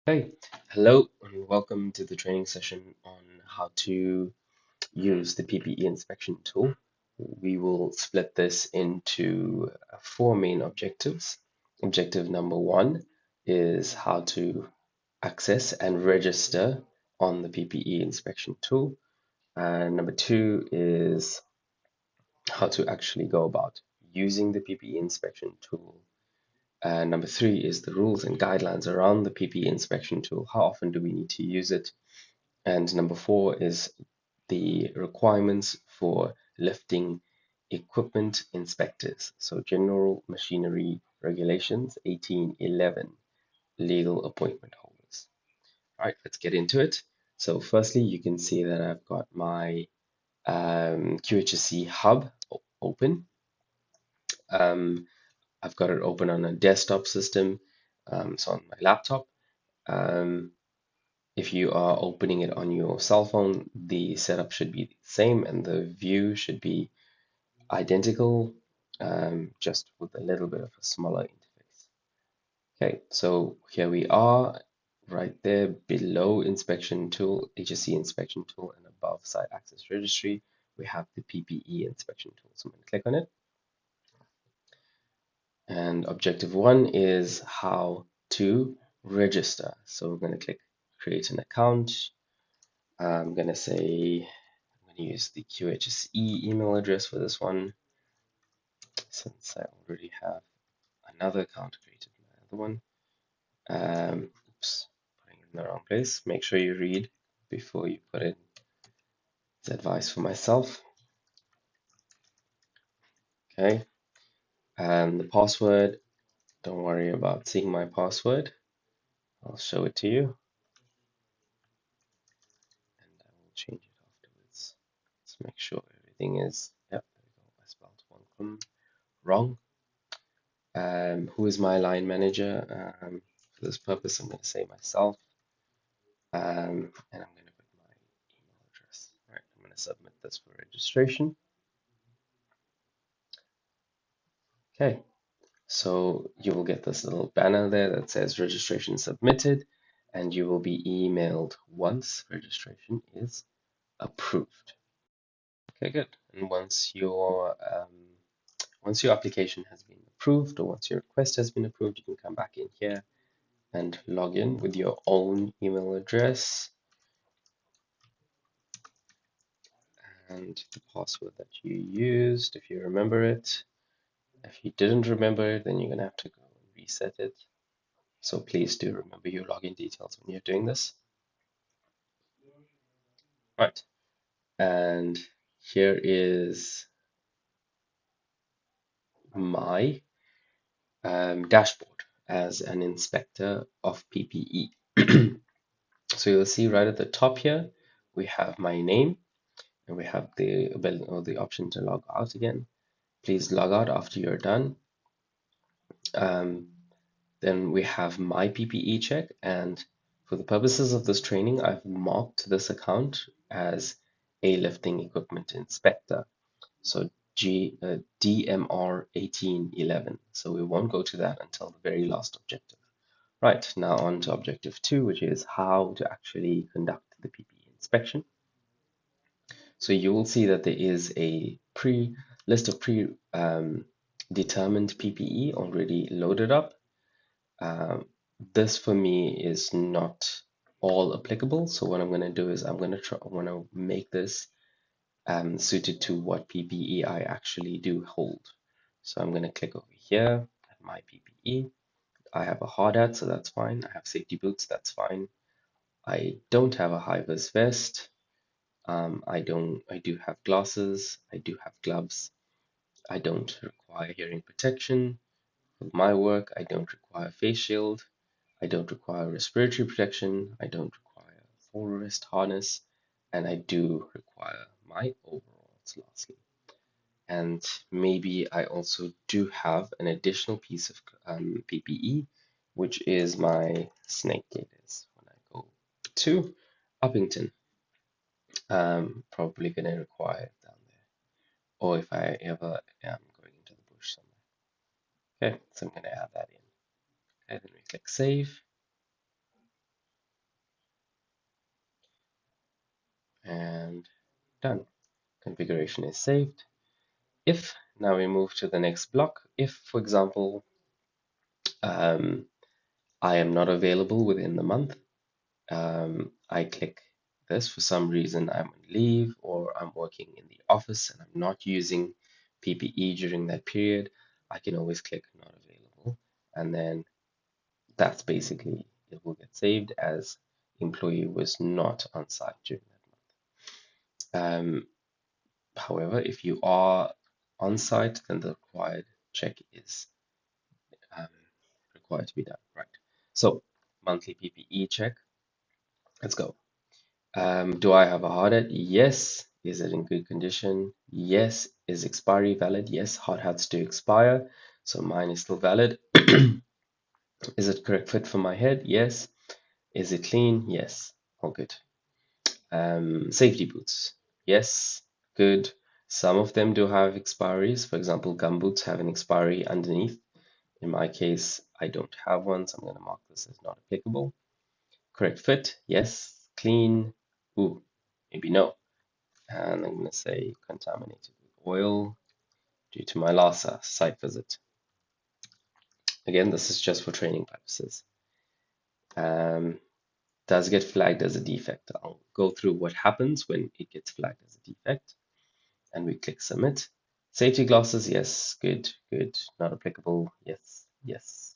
Hey, hello, and welcome to the training session on how to use the PPE inspection tool. We will split this into four main objectives. Objective number one is how to access and register on the PPE inspection tool. And number two is how to actually go about using the PPE inspection tool. Number three is the rules and guidelines around the PPE inspection tool. How often do we need to use it? And number four is the requirements for lifting equipment inspectors. So General Machinery Regulations 1811, legal appointment holders. All right, let's get into it. So firstly, you can see that I've got my QHSC hub open. Um, I've got it open on a desktop system, so on my laptop. Um, If you are opening it on your cell phone, the setup should be the same and the view should be identical, just with a little bit of a smaller interface. Okay, so here we are, right there below inspection tool, HSC inspection tool, and above site access registry, we have the PPE inspection tool. So I'm going to click on it. And objective one is how to register. So we're going to click create an account. I'm going to say I'm going to use the QHSE email address for this one since I already have another account created for my other one. Oops, putting it in the wrong place. Make sure you read before you put it. It's advice for myself. Okay, and the password, don't worry about seeing my password. I'll show it to you and I will change it afterwards. Let's make sure everything is, yep, there we go. I spelled one wrong. Who is my line manager? For this purpose, I'm going to say myself, and I'm going to put my email address. All right, I'm going to submit this for registration. Okay, so you will get this little banner there that says registration submitted, and you will be emailed once registration is approved. Okay, good. And once your application has been approved, or once your request has been approved, you can come back in here and log in with your own email address and the password that you used if you remember it. If you didn't remember it, then you're going to have to go and reset it. So please do remember your login details when you're doing this. Right. And here is my dashboard as an inspector of PPE. So you'll see right at the top here, we have my name and we have the ability or the option to log out again. Please log out after you're done. Then we have my PPE check, and for the purposes of this training, I've marked this account as a lifting equipment inspector. So DMR 1811. So we won't go to that until the very last objective. Right, now on to objective two, which is how to actually conduct the PPE inspection. So you will see that there is a list of determined PPE already loaded up. This for me is not all applicable. So what I'm going to do is I'm going to make this suited to what PPE I actually do hold. So I'm going to click over here at my PPE. I have a hard hat, so that's fine. I have safety boots, that's fine. I don't have a high vis vest. I do have glasses. I do have gloves. I don't require hearing protection. For my work, I don't require face shield. I don't require respiratory protection. I don't require full wrist harness. And I do require my overalls, lastly. And maybe I also do have an additional piece of PPE, which is my snake gaiters. When I go to Uppington, probably going to require it down there. Or if I ever am going into the bush somewhere. Okay, so I'm going to add that in. Okay, then we click save. and done. Configuration is saved. If now we move to the next block, if, for example, um, I am not available within the month, I click this. For some reason, I'm on leave or I'm working in the office and I'm not using PPE during that period, I can always click not available. And then that's basically, it will get saved as employee was not on site during that month. However, if you are on site, then the required check is um, required to be done. Right. So monthly PPE check. Let's go. Do I have a hard hat? Yes. Is it in good condition? Yes. Is expiry valid? Yes. Hard hats do expire, so mine is still valid. Is it correct fit for my head? Yes. Is it clean? Yes. All good. Safety boots. Yes. Good. Some of them do have expiries. For example, gum boots have an expiry underneath. In my case, I don't have one, so I'm going to mark this as not applicable. Correct fit? Yes. Clean? Ooh, maybe no. And I'm going to say contaminated with oil due to my last site visit. Again, this is just for training purposes. Does get flagged as a defect? I'll go through what happens when it gets flagged as a defect. And we click submit. Safety glasses, yes, good, good. Not applicable, yes, yes.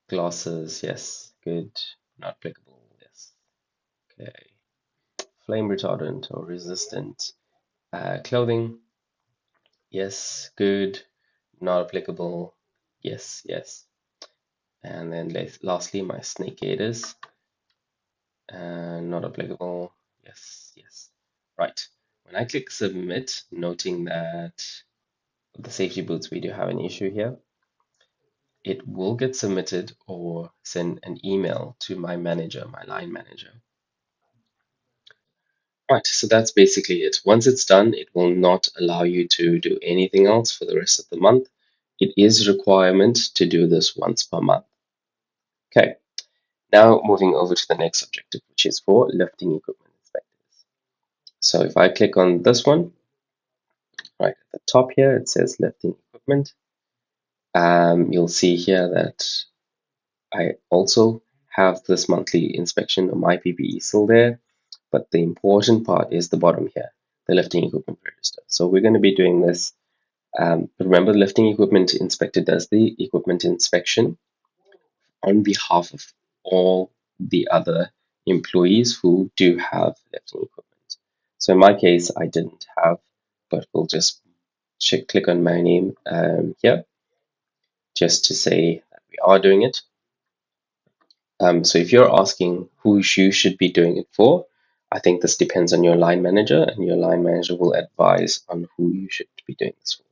Glasses, yes, good. Not applicable, yes. Okay. Flame retardant or resistant clothing, yes, good. Not applicable, yes, yes. And then lastly, my snake gaiters, not applicable, yes, yes. Right. When I click submit, noting that the safety boots, we do have an issue here, it will get submitted or send an email to my manager, my line manager. Right, so that's basically it. Once it's done, it will not allow you to do anything else for the rest of the month. It is a requirement to do this once per month. Okay, now moving over to the next objective, which is for lifting equipment inspectors. So if I click on this one, right at the top here, it says lifting equipment. You'll see here that I also have this monthly inspection of my PPE still there, but the important part is the bottom here, the lifting equipment register. So we're going to be doing this. Remember, the lifting equipment inspector does the equipment inspection on behalf of all the other employees who do have lifting equipment. So in my case, I didn't have, but we'll just click on my name here just to say that we are doing it. So if you're asking who you should be doing it for, I think this depends on your line manager, and your line manager will advise on who you should be doing this for.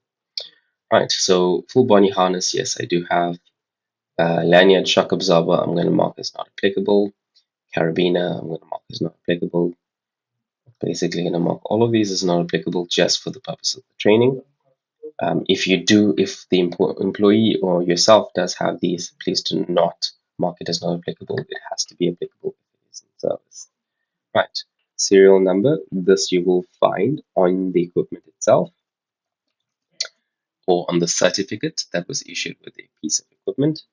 Right, so full body harness, yes, I do have. Lanyard shock absorber, I'm going to mark as not applicable. Carabiner, I'm going to mark as not applicable. Basically, going to mark all of these as not applicable just for the purpose of the training. If the employee or yourself does have these, please do not mark it as not applicable. It has to be applicable if it is in service. Right, serial number, this you will find on the equipment itself or on the certificate that was issued with a piece of equipment.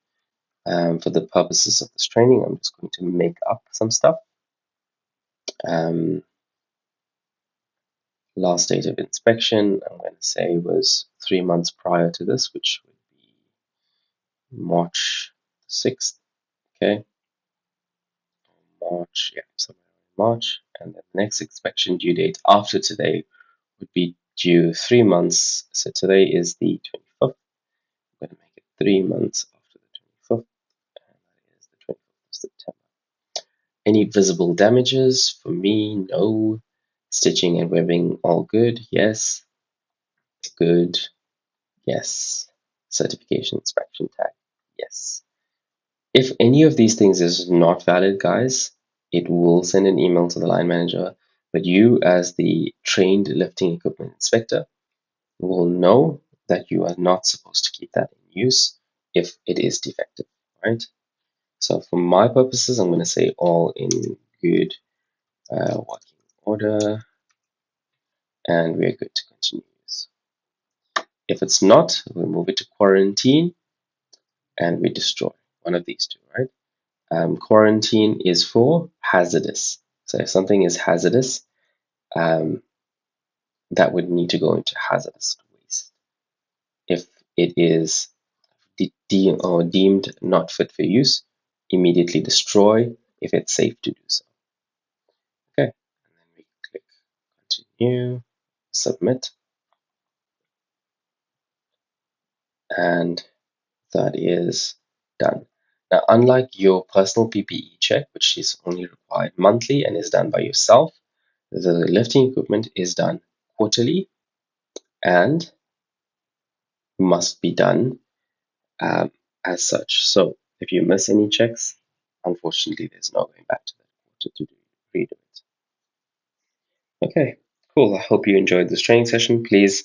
For the purposes of this training, I'm just going to make up some stuff. Last date of inspection, I'm going to say was 3 months prior to this, which would be March 6th. Okay, March, yeah, somewhere in March. And the next inspection due date after today would be due 3 months. So today is the 25th. I'm going to make it 3 months after the 25th, and that is the 25th of September. Any visible damages? For me, no. Stitching and webbing, all good. Yes. Good. Yes. Certification inspection tag. Yes. If any of these things is not valid, guys, it will send an email to the line manager, but you as the trained lifting equipment inspector will know that you are not supposed to keep that in use if it is defective, right? So for my purposes, I'm going to say all in good working order, and we're good to continue. If it's not, we move it to quarantine and we destroy one of these two, right? Quarantine is for hazardous. So if something is hazardous, that would need to go into hazardous waste. If it is deemed not fit for use, immediately destroy if it's safe to do so. Okay, and then we click continue, submit, and that is done. Now, unlike your personal PPE check, which is only required monthly and is done by yourself, the lifting equipment is done quarterly and must be done as such. So if you miss any checks, unfortunately, there's no going back to that quarter to redo it. Okay, cool. I hope you enjoyed this training session. Please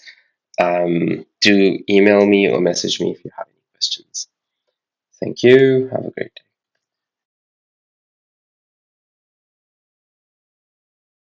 do email me or message me if you have any questions. Thank you. Have a great day.